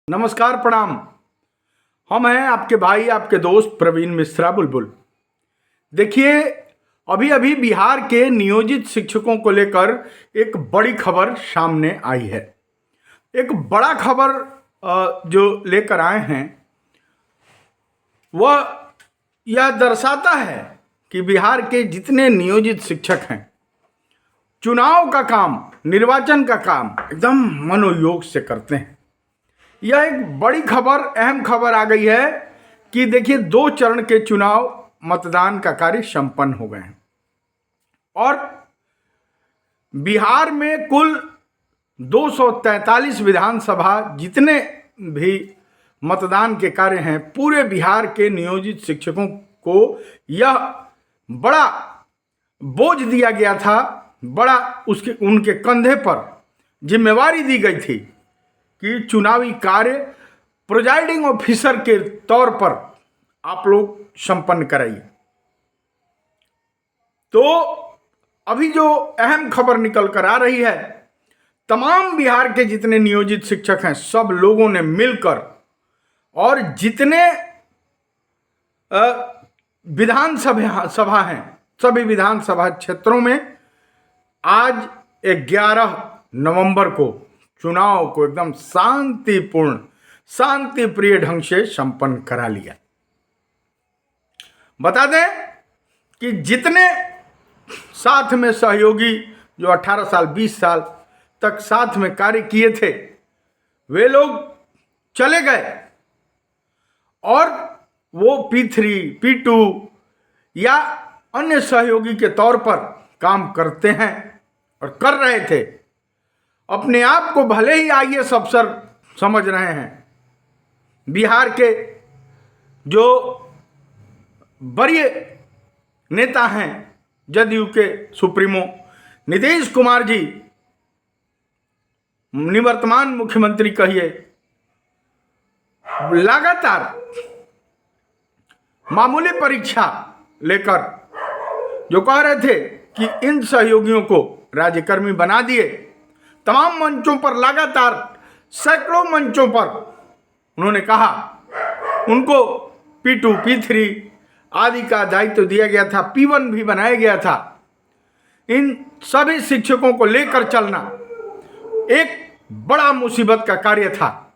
नमस्कार, प्रणाम। हम हैं आपके भाई, आपके दोस्त प्रवीण मिश्रा बुलबुल। देखिए, अभी अभी बिहार के नियोजित शिक्षकों को लेकर एक बड़ी खबर सामने आई है। एक बड़ा खबर जो लेकर आए हैं वह यह दर्शाता है कि बिहार के जितने नियोजित शिक्षक हैं, चुनाव का काम, निर्वाचन का काम एकदम मनोयोग से करते हैं। यह एक बड़ी खबर, अहम खबर आ गई है कि देखिए 2 चरण के चुनाव मतदान का कार्य संपन्न हो गए हैं और बिहार में कुल 243 विधानसभा जितने भी मतदान के कार्य हैं, पूरे बिहार के नियोजित शिक्षकों को यह बड़ा बोझ दिया गया था, बड़ा उनके कंधे पर जिम्मेवारी दी गई थी कि चुनावी कार्य प्रिजाइडिंग ऑफिसर के तौर पर आप लोग संपन्न कराइए। तो अभी जो अहम खबर निकल कर आ रही है, तमाम बिहार के जितने नियोजित शिक्षक हैं, सब लोगों ने मिलकर और जितने विधानसभा हैं, सभी विधानसभा क्षेत्रों में आज 11 नवंबर को चुनाव को एकदम शांतिपूर्ण, शांतिप्रिय ढंग से संपन्न करा लिया। बता दें कि जितने साथ में सहयोगी जो 18 साल 20 साल तक साथ में कार्य किए थे, वे लोग चले गए और वो P3 P2 या अन्य सहयोगी के तौर पर काम करते हैं और कर रहे थे। अपने आप को भले ही IAS अफसर समझ रहे हैं। बिहार के जो वरीय नेता हैं, जदयू के सुप्रीमो नीतीश कुमार जी, निवर्तमान मुख्यमंत्री कहिए, लगातार मामूली परीक्षा लेकर जो कह रहे थे कि इन सहयोगियों को राज्यकर्मी बना दिए, तमाम मंचों पर, लगातार सैकड़ों मंचों पर उन्होंने कहा उनको P2 P3 आदि का दायित्व दिया गया था, P1 भी बनाया गया था। इन सभी शिक्षकों को लेकर चलना एक बड़ा मुसीबत का कार्य था।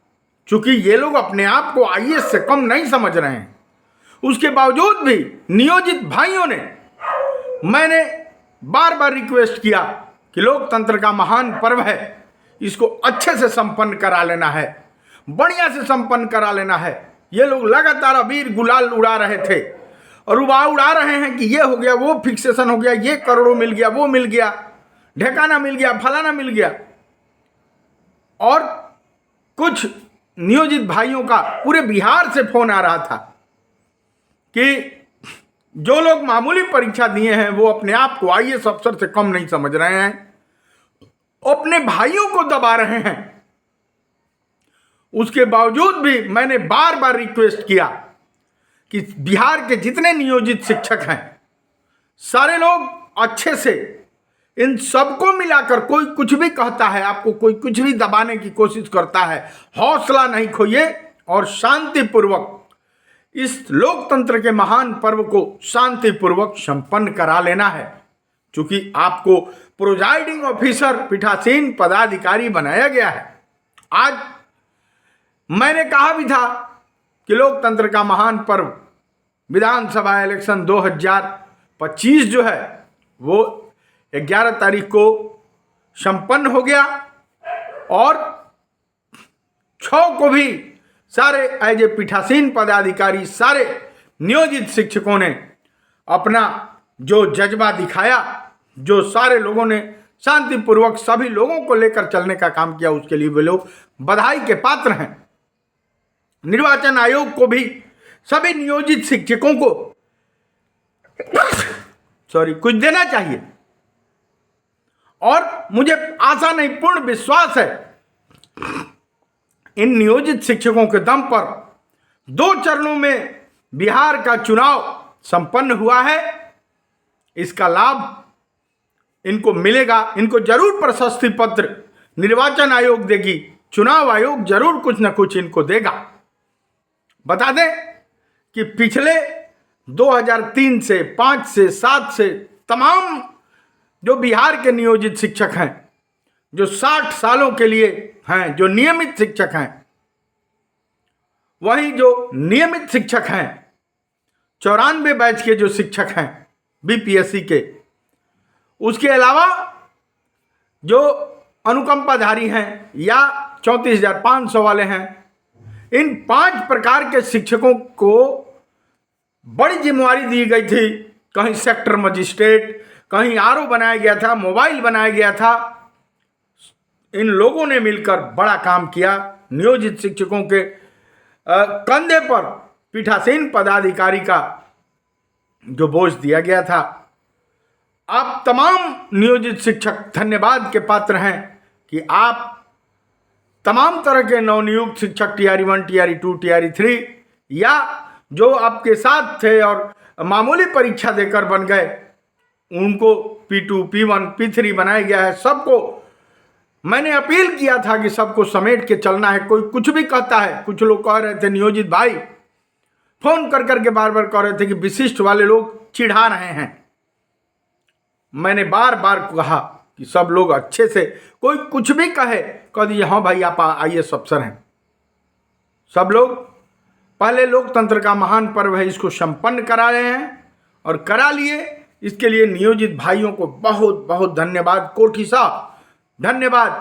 चूंकि ये लोग अपने आप को IAS से कम नहीं समझ रहे हैं, उसके बावजूद भी नियोजित भाइयों ने, मैंने बार बार रिक्वेस्ट किया कि लोकतंत्र का महान पर्व है, इसको अच्छे से संपन्न करा लेना है, बढ़िया से संपन्न करा लेना है। ये लोग लगातार अबीर गुलाल उड़ा रहे थे और उड़ा रहे हैं कि ये हो गया, वो फिक्सेशन हो गया, ये करोड़ों मिल गया, वो मिल गया, ढेकाना मिल गया, फलाना मिल गया। और कुछ नियोजित भाइयों का पूरे बिहार से फोन आ रहा था कि जो लोग मामूली परीक्षा दिए हैं वो अपने आप को IAS अफसर से कम नहीं समझ रहे हैं, अपने भाइयों को दबा रहे हैं। उसके बावजूद भी मैंने बार बार रिक्वेस्ट किया कि बिहार के जितने नियोजित शिक्षक हैं, सारे लोग अच्छे से, इन सबको मिलाकर, कोई कुछ भी कहता है आपको, कोई कुछ भी दबाने की कोशिश करता है, हौसला नहीं खोइए और शांतिपूर्वक इस लोकतंत्र के महान पर्व को शांतिपूर्वक संपन्न करा लेना है। क्योंकि आपको प्रिजाइडिंग ऑफिसर, पीठासीन पदाधिकारी बनाया गया है। आज मैंने कहा भी था कि लोकतंत्र का महान पर्व विधानसभा इलेक्शन 2025 जो है वो 11 तारीख को संपन्न हो गया और 6 को भी सारे एज ए पीठासीन पदाधिकारी, सारे नियोजित शिक्षकों ने अपना जो जज्बा दिखाया, जो सारे लोगों ने शांतिपूर्वक सभी लोगों को लेकर चलने का काम किया, उसके लिए वे लोग बधाई के पात्र हैं। निर्वाचन आयोग को भी, सभी नियोजित शिक्षकों को कुछ देना चाहिए। और मुझे आशा नहीं, पूर्ण विश्वास है इन नियोजित शिक्षकों के दम पर 2 चरणों में बिहार का चुनाव संपन्न हुआ है। इसका लाभ इनको मिलेगा। इनको जरूर प्रशस्ति पत्र निर्वाचन आयोग देगी चुनाव आयोग जरूर कुछ न कुछ इनको देगा। बता दें कि पिछले 2003 से 5 से 7 से तमाम जो बिहार के नियोजित शिक्षक हैं, जो 60 सालों के लिए हैं, जो नियमित शिक्षक हैं, वही जो नियमित शिक्षक हैं 94 बैच के जो शिक्षक हैं बीपीएससी के, उसके अलावा जो अनुकंपाधारी हैं या 34,500 वाले हैं, इन 5 प्रकार के शिक्षकों को बड़ी जिम्मेवारी दी गई थी। कहीं सेक्टर मजिस्ट्रेट, कहीं आरओ बनाया गया था, मोबाइल बनाया गया था। इन लोगों ने मिलकर बड़ा काम किया। नियोजित शिक्षकों के कंधे पर पीठासीन पदाधिकारी का जो बोझ दिया गया था। आप तमाम नियोजित शिक्षक धन्यवाद के पात्र हैं कि आप तमाम तरह के नवनियुक्त शिक्षक टीआरई 1, टीआरई 2, टीआरई 3 या जो आपके साथ थे और मामूली परीक्षा देकर बन गए, उनको P2, P1, P3 बनाया गया है। सबको मैंने अपील किया था कि सबको समेट के चलना है। कोई कुछ भी कहता है, कुछ लोग कह रहे थे, नियोजित भाई फोन कर करके बार बार कह रहे थे कि विशिष्ट वाले लोग चिढ़ा रहे हैं। मैंने बार बार कहा कि सब लोग अच्छे से, कोई कुछ भी कह दिए हाँ भाई आप IAS अफसर हैं। सब लोग पहले लोकतंत्र का महान पर्व है, इसको संपन्न करा रहे हैं और करा लिए। इसके लिए नियोजित भाइयों को बहुत बहुत धन्यवाद, कोटि साहब धन्यवाद।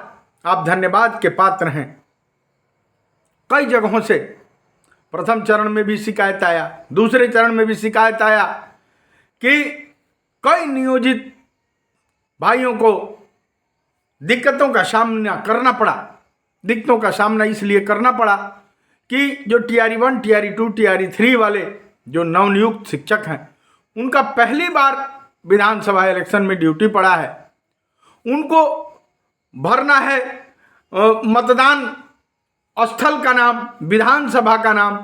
आप धन्यवाद के पात्र हैं। कई जगहों से प्रथम चरण में भी शिकायत आया, दूसरे चरण में भी शिकायत आया कि कई नियोजित भाइयों को दिक्कतों का सामना करना पड़ा। दिक्कतों का सामना इसलिए करना पड़ा कि जो टीआरई 1, टीआरई 2, टीआरई 3 वाले जो नवनियुक्त शिक्षक हैं, उनका पहली बार विधानसभा इलेक्शन में ड्यूटी पड़ा है। उनको भरना है मतदान स्थल का नाम, विधानसभा का नाम,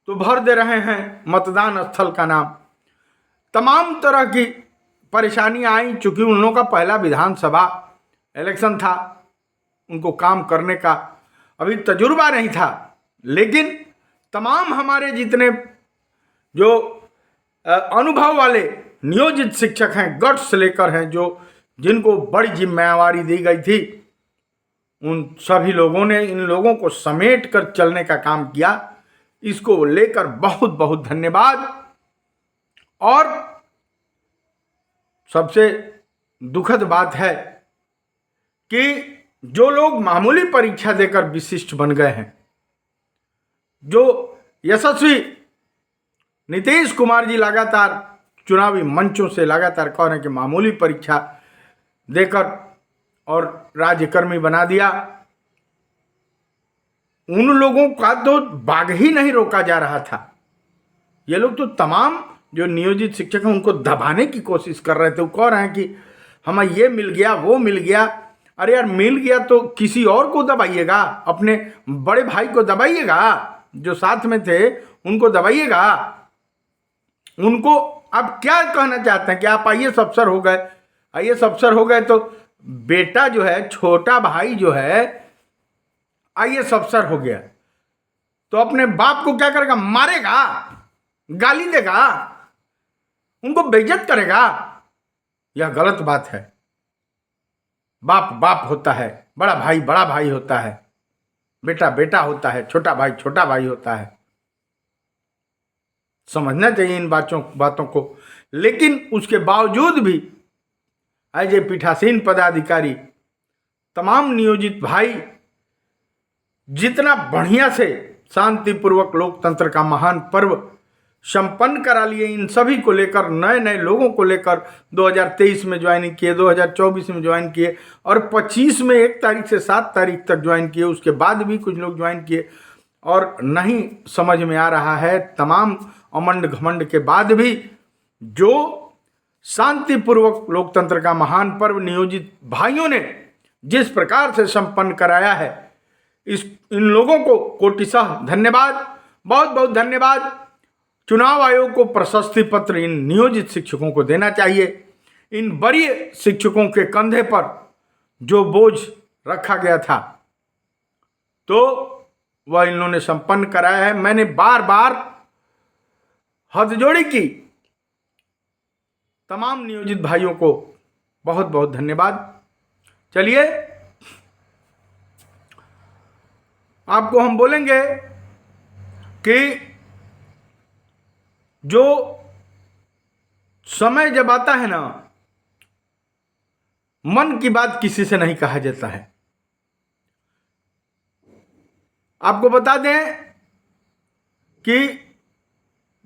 तो भर दे रहे हैं मतदान स्थल का नाम। तमाम तरह की परेशानियां आई, चूंकि उन लोगों का पहला विधानसभा इलेक्शन था, उनको काम करने का अभी तजुर्बा नहीं था। लेकिन तमाम हमारे जितने जो अनुभव वाले नियोजित शिक्षक हैं, गट्स लेकर हैं, जो जिनको बड़ी जिम्मेवारी दी गई थी, उन सभी लोगों ने इन लोगों को समेट कर चलने का काम किया। इसको लेकर बहुत बहुत धन्यवाद। और सबसे दुखद बात है कि जो लोग मामूली परीक्षा देकर विशिष्ट बन गए हैं, जो यशस्वी नीतीश कुमार जी लगातार चुनावी मंचों से लगातार कह रहे हैं कि मामूली परीक्षा देकर और राज्यकर्मी बना दिया, उन लोगों का तो भाग ही नहीं रोका जा रहा था। ये लोग तो तमाम जो नियोजित शिक्षक हैं उनको दबाने की कोशिश कर रहे थे। वो कह रहे हैं कि हमें ये मिल गया, वो मिल गया। अरे यार, मिल गया तो किसी और को दबाइएगा, अपने बड़े भाई को दबाइएगा, जो साथ में थे उनको दबाइएगा। उनको आप क्या कहना चाहते हैं कि आप IAS अफसर हो गए? IAS अफसर हो गए तो बेटा जो है, छोटा भाई जो है IAS अफसर हो गया, तो अपने बाप को क्या करेगा? मारेगा, गाली देगा, उनको बेइज्जत करेगा। यह गलत बात है। बाप बाप होता है, बड़ा भाई बड़ा भाई होता है, बेटा बेटा होता है, छोटा भाई छोटा भाई होता है। समझना चाहिए इन बातों को। लेकिन उसके बावजूद भी एज ए पीठासीन पदाधिकारी तमाम नियोजित भाई जितना बढ़िया से शांतिपूर्वक लोकतंत्र का महान पर्व संपन्न करा लिए, इन सभी को लेकर, नए नए लोगों को लेकर 2023 में ज्वाइनिंग किए, 2024 में ज्वाइन किए और 25 में 1 तारीख से 7 तारीख तक ज्वाइन किए। उसके बाद भी कुछ लोग ज्वाइन किए और नहीं समझ में आ रहा है। तमाम अमंड घमंड के बाद भी जो शांतिपूर्वक लोकतंत्र का महान पर्व नियोजित भाइयों ने जिस प्रकार से संपन्न कराया है, इन लोगों को कोटिशः धन्यवाद, बहुत बहुत धन्यवाद। चुनाव आयोग को प्रशस्ति पत्र इन नियोजित शिक्षकों को देना चाहिए। इन वरीय शिक्षकों के कंधे पर जो बोझ रखा गया था, तो वह इन्होंने संपन्न कराया है। मैंने बार बार हाथजोड़ी की। तमाम नियोजित भाइयों को बहुत बहुत धन्यवाद। चलिए आपको हम बोलेंगे कि जो समय जब आता है ना, मन की बात किसी से नहीं कहा जाता है। आपको बता दें कि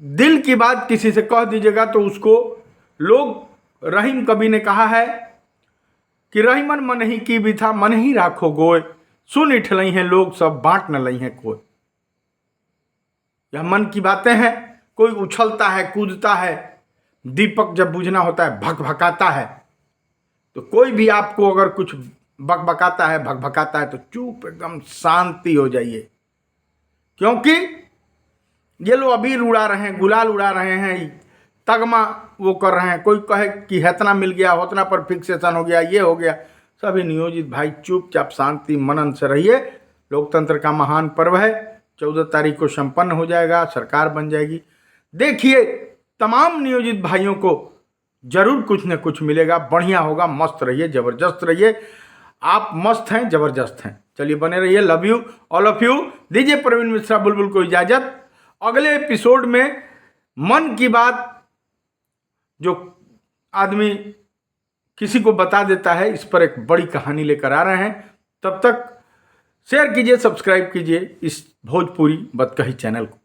दिल की बात किसी से कह दीजिएगा तो उसको लोग, रहीम कवि ने कहा है कि रहीमन मन ही की भी था, मन ही राखो गोय, सुन इठलई हैं लोग सब, बांट न लई हैं कोई। यह मन की बातें हैं। कोई उछलता है, कूदता है, दीपक जब बुझना होता है भकभकाता है। तो कोई भी आपको अगर कुछ बकबकाता है, भकभकाता है, तो चुप एकदम शांति हो जाइए, क्योंकि ये लोग अबीर उड़ा रहे हैं, गुलाल उड़ा रहे हैं, तगमा वो कर रहे हैं। कोई कहे कि हेतना मिल गया, होतना पर फिक्सेशन हो गया, ये हो गया। सभी नियोजित भाई चुपचाप शांति मनन से रहिए। लोकतंत्र का महान पर्व है, 14 तारीख को संपन्न हो जाएगा, सरकार बन जाएगी। देखिए तमाम नियोजित भाइयों को जरूर कुछ न कुछ मिलेगा, बढ़िया होगा। मस्त रहिए, जबरदस्त रहिए। आप मस्त हैं, जबरदस्त हैं। चलिए बने रहिए। Love you all of you. दीजिए प्रवीण मिश्रा बुलबुल को इजाजत। अगले एपिसोड में मन की बात जो आदमी किसी को बता देता है, इस पर एक बड़ी कहानी लेकर आ रहे हैं। तब तक शेयर कीजिए, सब्सक्राइब कीजिए इस भोजपुरी बतकही चैनल को।